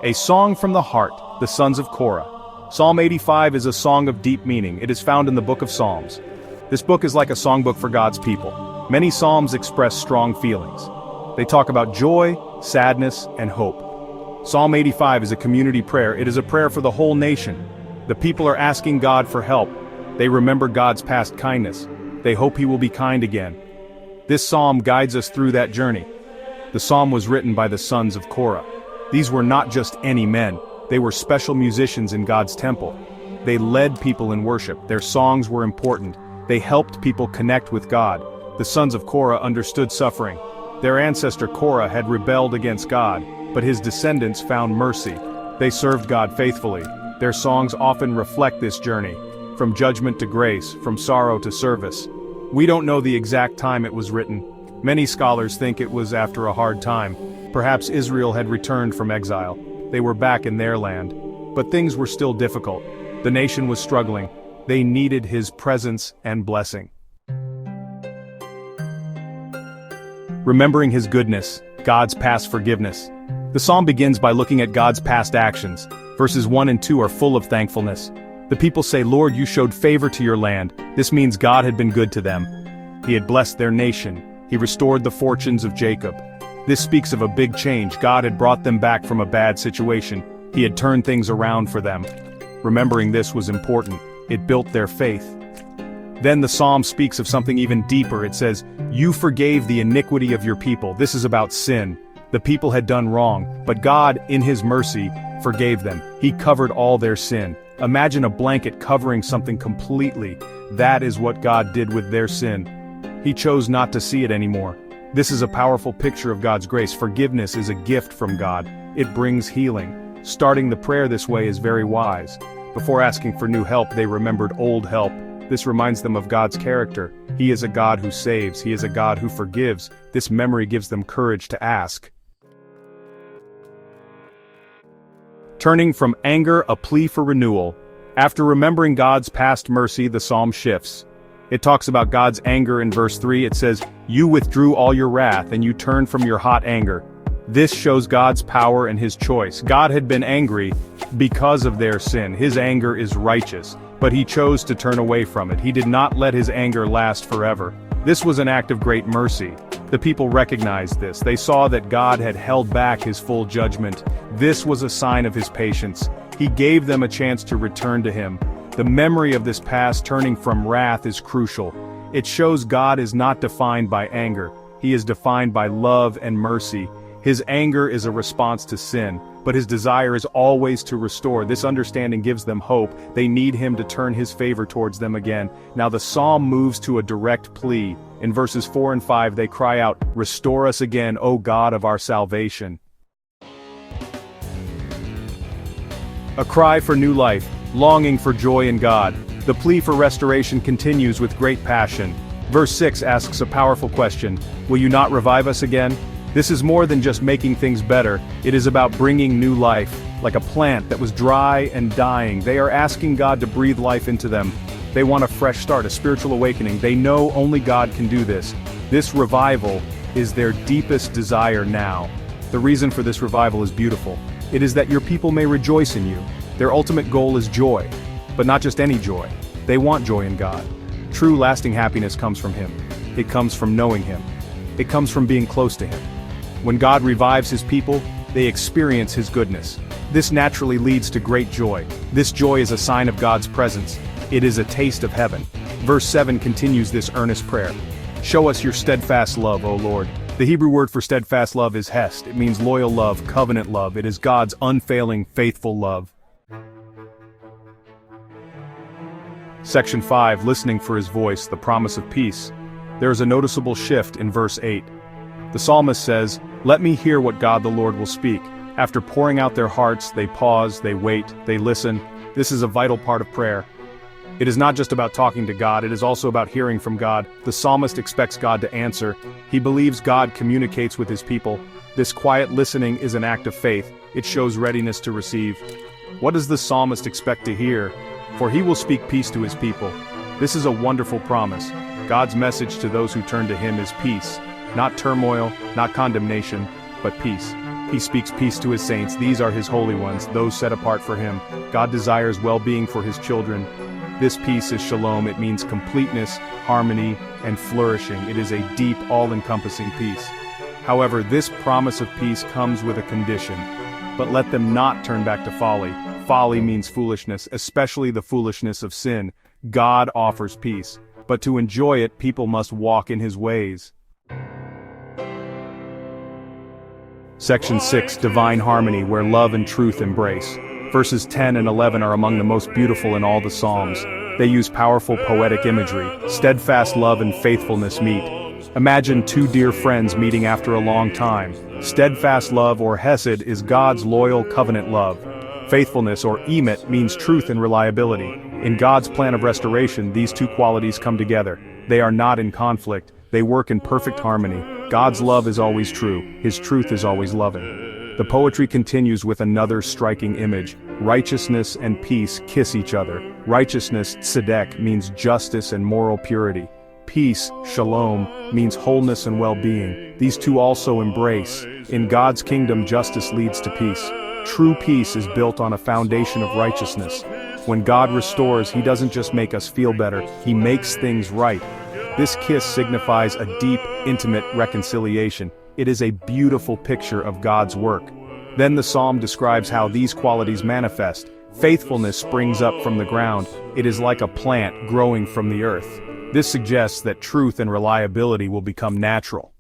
A Song from the Heart, the Sons of Korah. Psalm 85 is a song of deep meaning. It is found in the book of Psalms. This book is like a songbook for God's people. Many psalms express strong feelings. They talk about joy, sadness, and hope. Psalm 85 is a community prayer. It is a prayer for the whole nation. The people are asking God for help. They remember God's past kindness. They hope He will be kind again. This psalm guides us through that journey. The psalm was written by the sons of Korah. These were not just any men. They were special musicians in God's temple. They led people in worship. Their songs were important. They helped people connect with God. The sons of Korah understood suffering. Their ancestor Korah had rebelled against God, but his descendants found mercy. They served God faithfully. Their songs often reflect this journey, from judgment to grace, from sorrow to service. We don't know the exact time it was written. Many scholars think it was after a hard time. Perhaps Israel had returned from exile. They were back in their land. But things were still difficult. The nation was struggling. They needed His presence and blessing. Remembering His goodness, God's past forgiveness. The psalm begins by looking at God's past actions. Verses 1 and 2 are full of thankfulness. The people say, "Lord, you showed favor to your land." This means God had been good to them. He had blessed their nation. He restored the fortunes of Jacob. This speaks of a big change. God had brought them back from a bad situation. He had turned things around for them. Remembering this was important. It built their faith. Then the psalm speaks of something even deeper. It says, "You forgave the iniquity of your people." This is about sin. The people had done wrong, but God, in His mercy, forgave them. He covered all their sin. Imagine a blanket covering something completely. That is what God did with their sin. He chose not to see it anymore. This is a powerful picture of God's grace. Forgiveness is a gift from God. It brings healing. Starting the prayer this way is very wise. Before asking for new help, they remembered old help. This reminds them of God's character. He is a God who saves. He is a God who forgives. This memory gives them courage to ask. Turning from anger, a plea for renewal. After remembering God's past mercy, the psalm shifts. It talks about God's anger in verse 3. It says, "You withdrew all your wrath, and you turned from your hot anger." This shows God's power and His choice. God had been angry because of their sin. His anger is righteous, but He chose to turn away from it. He did not let His anger last forever. This was an act of great mercy. The people recognized this. They saw that God had held back His full judgment. This was a sign of His patience. He gave them a chance to return to Him. The memory of this past turning from wrath is crucial. It shows God is not defined by anger. He is defined by love and mercy. His anger is a response to sin, but His desire is always to restore. This understanding gives them hope. They need Him to turn His favor towards them again. Now the psalm moves to a direct plea. In verses 4 and 5 they cry out, "Restore us again, O God of our salvation." A cry for new life, longing for joy in God. The plea for restoration continues with great passion. Verse 6 asks a powerful question, "Will you not revive us again?" This is more than just making things better. It is about bringing new life. Like a plant that was dry and dying, they are asking God to breathe life into them. They want a fresh start, a spiritual awakening. They know only God can do this. This revival is their deepest desire now. The reason for this revival is beautiful. It is that your people may rejoice in you. Their ultimate goal is joy, but not just any joy. They want joy in God. True lasting happiness comes from Him. It comes from knowing Him. It comes from being close to Him. When God revives His people, they experience His goodness. This naturally leads to great joy. This joy is a sign of God's presence. It is a taste of heaven. Verse 7 continues this earnest prayer. "Show us your steadfast love, O Lord." The Hebrew word for steadfast love is hesed. It means loyal love, covenant love. It is God's unfailing, faithful love. Section 5, listening for His voice, the promise of peace. There is a noticeable shift in verse 8. The psalmist says, "Let me hear what God the Lord will speak." After pouring out their hearts, they pause, they wait, they listen. This is a vital part of prayer. It is not just about talking to God, it is also about hearing from God. The psalmist expects God to answer. He believes God communicates with His people. This quiet listening is an act of faith. It shows readiness to receive. What does the psalmist expect to hear? For He will speak peace to His people. This is a wonderful promise. God's message to those who turn to Him is peace. Not turmoil, not condemnation, but peace. He speaks peace to his saints. These are his holy ones, those set apart for him. God desires well-being for his children. This peace is shalom. It means completeness, harmony, and flourishing. It is a deep, all-encompassing peace. However, this promise of peace comes with a condition. But let them not turn back to folly. Folly means foolishness, especially the foolishness of sin. God offers peace, but to enjoy it, people must walk in his ways. Section 6, Divine Harmony, where love and truth embrace. Verses 10 and 11 are among the most beautiful in all the Psalms. They use powerful poetic imagery. Steadfast love and faithfulness meet. Imagine two dear friends meeting after a long time. Steadfast love, or hesed, is God's loyal covenant love. Faithfulness, or emet, means truth and reliability. In God's plan of restoration, these two qualities come together. They are not in conflict. They work in perfect harmony. God's love is always true. His truth is always loving. The poetry continues with another striking image. Righteousness and peace kiss each other. Righteousness, tzedek, means justice and moral purity. Peace, shalom, means wholeness and well-being. These two also embrace. In God's kingdom, justice leads to peace. True peace is built on a foundation of righteousness. When God restores, he doesn't just make us feel better, he makes things right. This kiss signifies a deep, intimate reconciliation. It is a beautiful picture of God's work. Then the psalm describes how these qualities manifest. Faithfulness springs up from the ground. It is like a plant growing from the earth. This suggests that truth and reliability will become natural.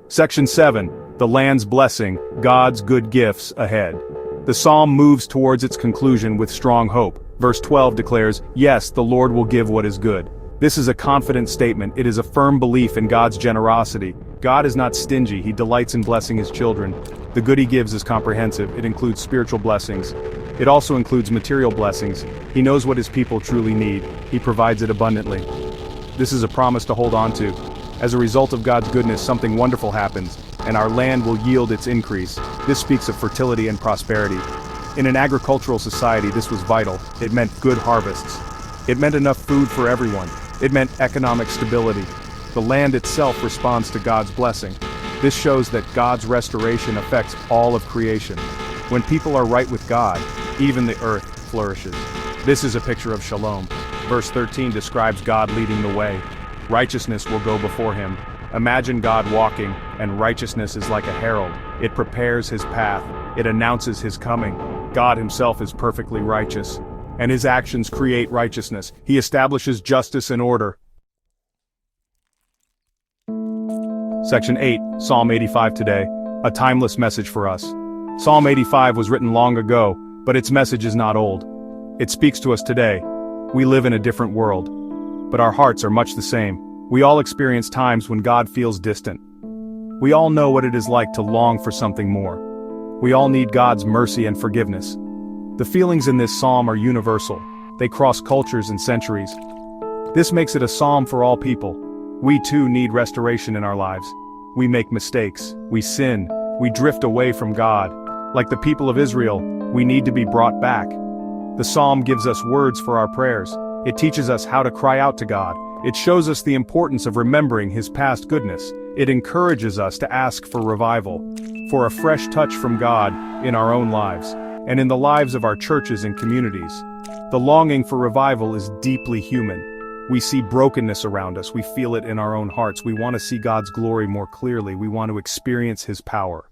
Section 7, The Land's Blessing, God's Good Gifts Ahead. The psalm moves towards its conclusion with strong hope. Verse 12 declares, "Yes, the Lord will give what is good." This is a confident statement. It is a firm belief in God's generosity. God is not stingy, he delights in blessing his children. The good he gives is comprehensive. It includes spiritual blessings. It also includes material blessings. He knows what his people truly need. He provides it abundantly. This is a promise to hold on to. As a result of God's goodness, something wonderful happens, and our land will yield its increase. This speaks of fertility and prosperity. In an agricultural society, this was vital. It meant good harvests. It meant enough food for everyone. It meant economic stability. The land itself responds to God's blessing. This shows that God's restoration affects all of creation. When people are right with God, even the earth flourishes. This is a picture of shalom. Verse 13 describes God leading the way. Righteousness will go before him. Imagine God walking, and righteousness is like a herald. It prepares his path. It announces his coming. God himself is perfectly righteous, and his actions create righteousness. He establishes justice and order. Section 8, Psalm 85 today, a timeless message for us. Psalm 85 was written long ago, but its message is not old. It speaks to us today. We live in a different world, but our hearts are much the same. We all experience times when God feels distant. We all know what it is like to long for something more. We all need God's mercy and forgiveness. The feelings in this psalm are universal. They cross cultures and centuries. This makes it a psalm for all people. We too need restoration in our lives. We make mistakes. We sin. We drift away from God. Like the people of Israel, we need to be brought back. The psalm gives us words for our prayers. It teaches us how to cry out to God. It shows us the importance of remembering his past goodness. It encourages us to ask for revival, for a fresh touch from God in our own lives, and in the lives of our churches and communities. The longing for revival is deeply human. We see brokenness around us. We feel it in our own hearts. We want to see God's glory more clearly. We want to experience his power.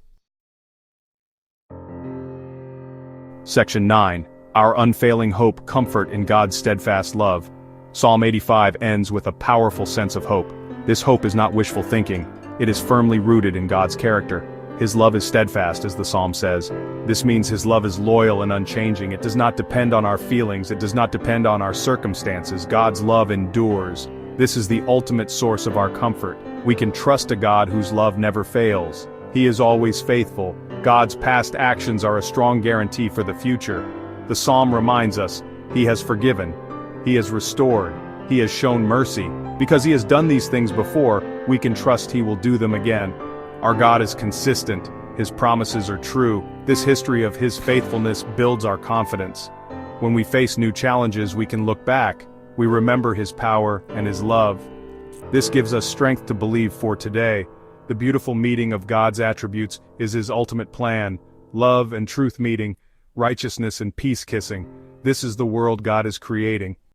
Section 9. Our unfailing hope, comfort in God's steadfast love. Psalm 85 ends with a powerful sense of hope. This hope is not wishful thinking. It is firmly rooted in God's character. His love is steadfast, as the psalm says. This means his love is loyal and unchanging. It does not depend on our feelings. It does not depend on our circumstances. God's love endures. This is the ultimate source of our comfort. We can trust a God whose love never fails. He is always faithful. God's past actions are a strong guarantee for the future. The psalm reminds us, he has forgiven. He has restored. He has shown mercy. Because he has done these things before, we can trust he will do them again. Our God is consistent. His promises are true. This history of his faithfulness builds our confidence. When we face new challenges, we can look back. We remember his power and his love. This gives us strength to believe for today. The beautiful meeting of God's attributes is his ultimate plan, love and truth meeting, righteousness and peace kissing. This is the world God is creating.